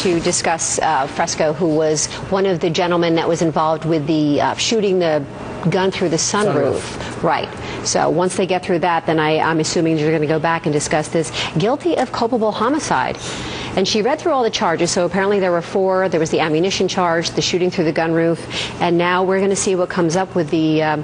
to discuss Fresco, who was one of the gentlemen that was involved with the shooting the gun through the sunroof. Right. So once they get through that, then I'm assuming they're going to go back and discuss this. Guilty of culpable homicide. And she read through all the charges. So apparently there were 4. There was the ammunition charge, the shooting through the gun roof, and now we're going to see what comes up with the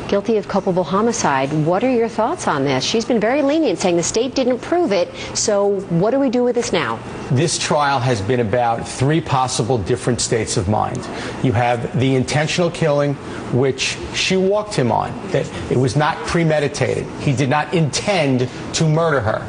guilty of culpable homicide. What are your thoughts on this? She's been very lenient, saying the state didn't prove it. So what do we do with this now? This trial has been about 3 possible different states of mind. You have the intentional killing, which she walked him on, that it was not premeditated. He did not intend to murder her.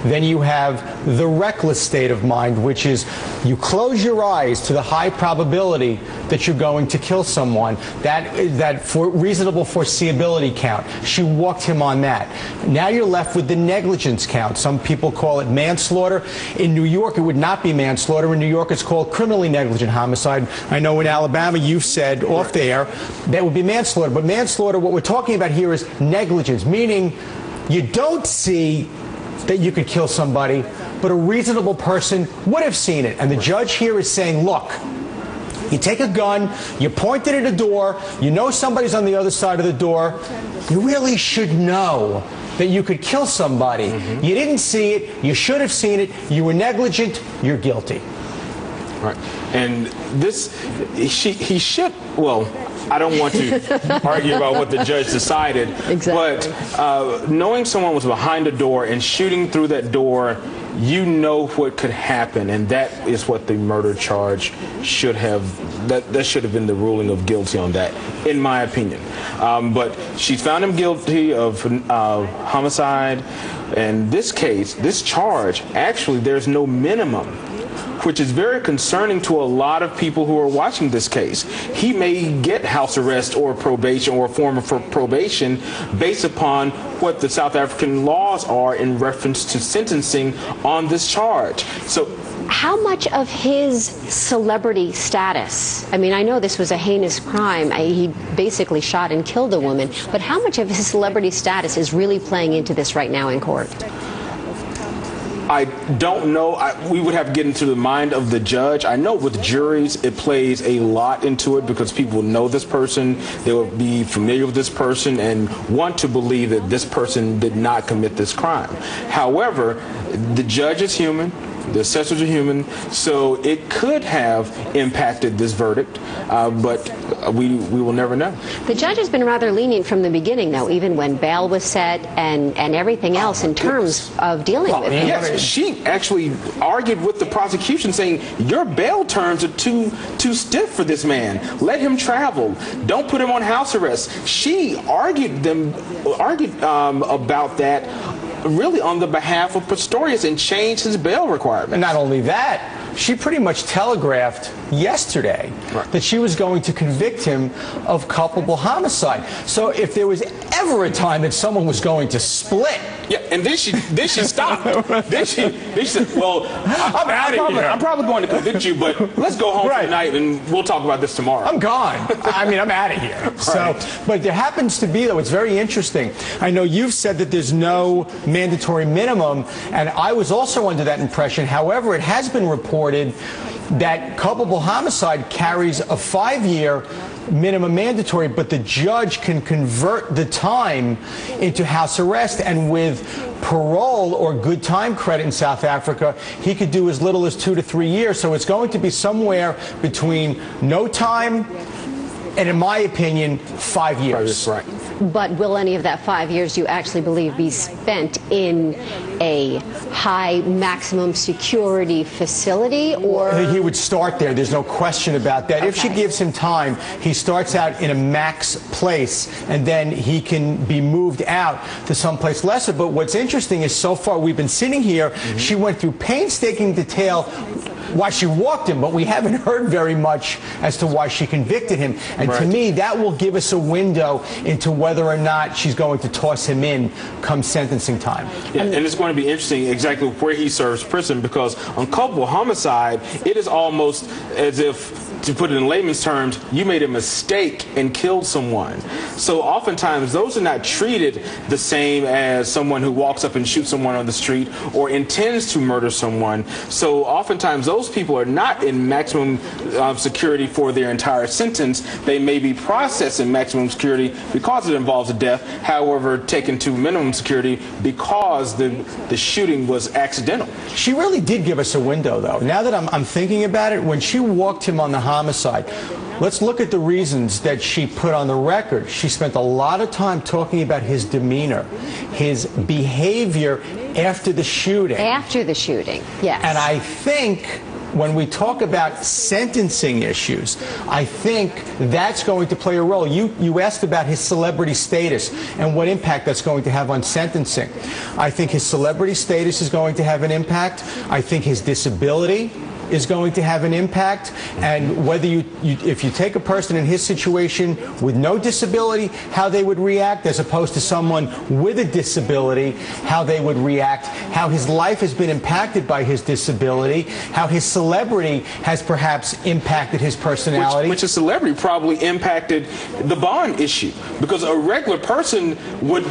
Then you have the reckless state of mind, which is you close your eyes to the high probability that you're going to kill someone. That for reasonable foreseeability count. She walked him on that. Now you're left with the negligence count. Some people call it manslaughter. In New York, it would not be manslaughter. In New York, it's called criminally negligent homicide. I know in Alabama, you've said off the air that would be manslaughter. But manslaughter, what we're talking about here is negligence, meaning you don't see that you could kill somebody, but a reasonable person would have seen it. And the judge here is saying, look, you take a gun, you point it at a door, you know somebody's on the other side of the door, you really should know that you could kill somebody. You didn't see it, you should have seen it, you were negligent, you're guilty. Right. And this, he should, well, I don't want to argue about what the judge decided, exactly. But knowing someone was behind a door and shooting through that door, you know what could happen, and that is what the murder charge should have, that should have been the ruling of guilty on that, in my opinion. But she found him guilty of homicide. In this case, this charge, actually, there's no minimum, which is very concerning to a lot of people who are watching this case. He may get house arrest or probation or a form of probation based upon what the South African laws are in reference to sentencing on this charge. So how much of his celebrity status, I mean, I know this was a heinous crime, he basically shot and killed a woman, but how much of his celebrity status is really playing into this right now in court? I don't know. We would have to get into the mind of the judge. I know with juries, it plays a lot into it because people know this person, they will be familiar with this person and want to believe that this person did not commit this crime. However, the judge is human. The assessors are human, so it could have impacted this verdict, but we will never know. The judge has been rather lenient from the beginning, though, even when bail was set and everything else in terms of dealing with it. Yes, she actually argued with the prosecution saying, your bail terms are too stiff for this man. Let him travel. Don't put him on house arrest. She argued about that really on the behalf of Pistorius and changed his bail requirement. And not only that, she pretty much telegraphed yesterday that she was going to convict him of culpable homicide. So if there was ever a time that someone was going to split. Yeah, and then she stopped. then she said, well, I'm out of here. I'm probably going to convict you, but let's go home tonight and we'll talk about this tomorrow. I'm gone. I mean, I'm out of here. So, but there happens to be, though, it's very interesting. I know you've said that there's no mandatory minimum, and I was also under that impression. However, it has been reported that culpable homicide carries a 5-year minimum mandatory, but the judge can convert the time into house arrest, and with parole or good time credit in South Africa, he could do as little as 2 to 3 years. So it's going to be somewhere between no time and, in my opinion, 5 years. Right. But will any of that 5 years, you actually believe, be spent in a high maximum security facility? Or he would start there. There's no question about that. Okay. If she gives him time, he starts out in a max place, and then he can be moved out to someplace lesser. But what's interesting is so far we've been sitting here, she went through painstaking detail why she walked him, but we haven't heard very much as to why she convicted him. And to me, that will give us a window into whether or not she's going to toss him in come sentencing time. Yeah, and it's going to be interesting exactly where he serves prison, because on culpable homicide, it is almost as if to put it in layman's terms, you made a mistake and killed someone. So oftentimes those are not treated the same as someone who walks up and shoots someone on the street or intends to murder someone. So oftentimes those people are not in maximum security for their entire sentence. They may be processed in maximum security because it involves a death, however taken to minimum security because the shooting was accidental. She really did give us a window, though. Now that I'm thinking about it, when she walked him on the homicide, let's look at the reasons that she put on the record. She spent a lot of time talking about his demeanor, his behavior after the shooting. After the shooting, yes. And I think when we talk about sentencing issues, I think that's going to play a role. You asked about his celebrity status and what impact that's going to have on sentencing. I think his celebrity status is going to have an impact. I think his disability is going to have an impact, and whether if you take a person in his situation with no disability, how they would react, as opposed to someone with a disability, how they would react, how his life has been impacted by his disability, how his celebrity has perhaps impacted his personality. Which a celebrity probably impacted the bond issue, because a regular person would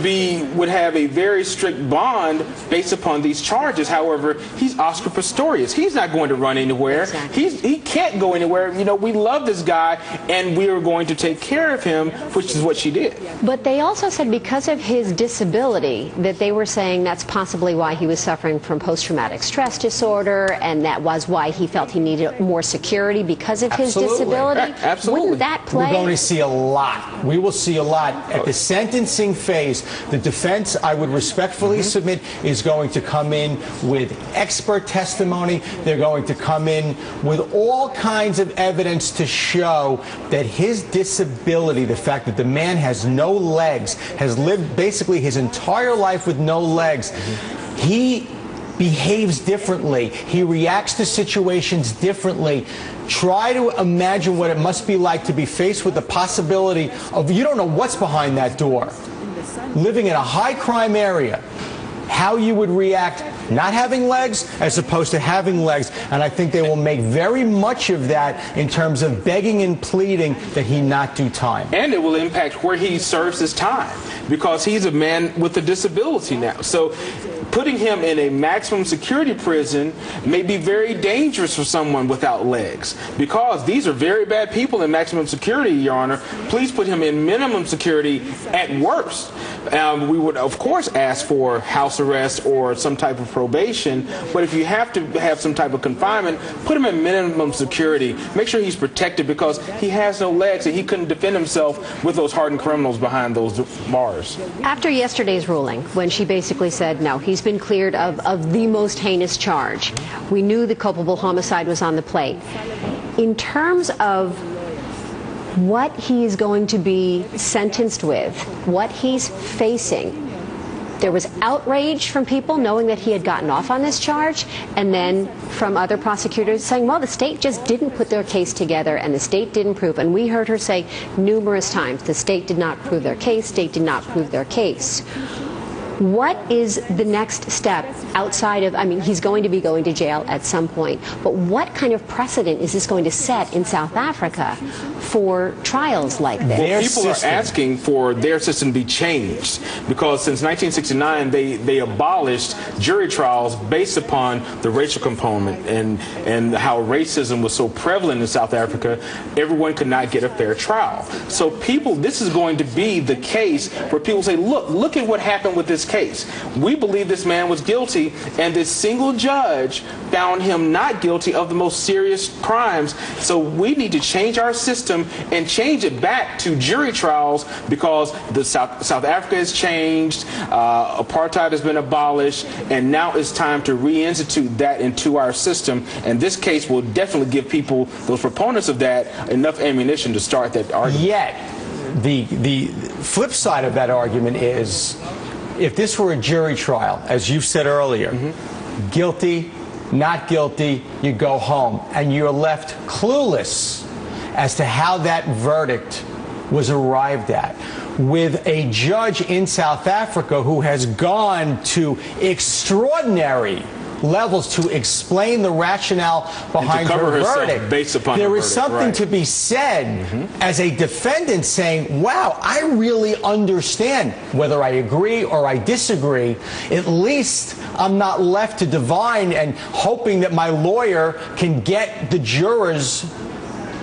have a very strict bond based upon these charges. However, he's Oscar Pistorius. He's not going to run anywhere. Exactly. He can't go anywhere. You know, we love this guy, and we are going to take care of him, which is what she did. But they also said because of his disability that they were saying that's possibly why he was suffering from post-traumatic stress disorder, and that was why he felt he needed more security because of his disability. Absolutely. Wouldn't that play? We're going to see a lot. We will see a lot. At the sentencing phase, the defense, I would respectfully submit, is going to come in with expert testimony. They're going to come in with all kinds of evidence to show that his disability, the fact that the man has no legs, has lived basically his entire life with no legs, he behaves differently. He reacts to situations differently. Try to imagine what it must be like to be faced with the possibility of, you don't know what's behind that door, living in a high crime area, how you would react not having legs as opposed to having legs. And I think they will make very much of that in terms of begging and pleading that he not do time. And it will impact where he serves his time, because he's a man with a disability now. So putting him in a maximum security prison may be very dangerous for someone without legs, because these are very bad people in maximum security, Your Honor. Please put him in minimum security at worst. We would, of course, ask for house arrest or some type of probation, but if you have to have some type of confinement, put him in minimum security. Make sure he's protected, because he has no legs and he couldn't defend himself with those hardened criminals behind those bars. After yesterday's ruling, when she basically said, no, he's been cleared of the most heinous charge, we knew the culpable homicide was on the plate. In terms of what he's going to be sentenced with, what he's facing, there was outrage from people knowing that he had gotten off on this charge, and then from other prosecutors saying, well, the state just didn't put their case together and the state didn't prove. And we heard her say numerous times, the state did not prove their case, state did not prove their case. What is the next step outside of, I mean, he's going to be going to jail at some point, but what kind of precedent is this going to set in South Africa for trials like this? Well, people are asking for their system to be changed, because since 1969 they abolished jury trials based upon the racial component, and how racism was so prevalent in South Africa, everyone could not get a fair trial. So this is going to be the case where people say, look at what happened with this case. We believe this man was guilty, and this single judge found him not guilty of the most serious crimes. So we need to change our system and change it back to jury trials, because the South Africa has changed, apartheid has been abolished, and now it's time to reinstitute that into our system. And this case will definitely give people, those proponents of that, enough ammunition to start that argument. Yet, the flip side of that argument is, if this were a jury trial, as you said earlier, guilty, not guilty, you go home, and you're left clueless as to how that verdict was arrived at, with a judge in South Africa who has gone to extraordinary levels to explain the rationale behind her verdict. Based upon there her is verdict, something right. to be said as a defendant saying, wow, I really understand. Whether I agree or I disagree, at least I'm not left to divine and hoping that my lawyer can get the jurors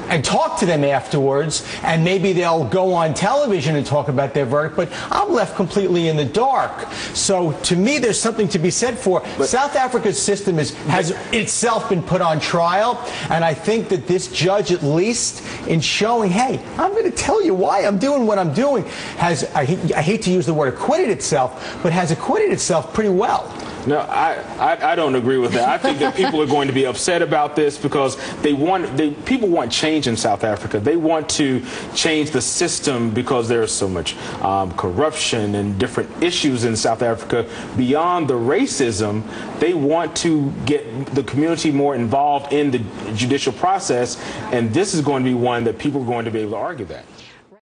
and talk to them afterwards, and maybe they'll go on television and talk about their verdict, but I'm left completely in the dark. So to me, there's something to be said for South Africa's system has itself been put on trial, and I think that this judge, at least in showing, hey, I'm going to tell you why I'm doing what I'm doing, has, I hate to use the word acquitted itself, but has acquitted itself pretty well. No, I don't agree with that. I think that people are going to be upset about this because people want change in South Africa. They want to change the system because there's so much corruption and different issues in South Africa beyond the racism. They want to get the community more involved in the judicial process, and this is going to be one that people are going to be able to argue that.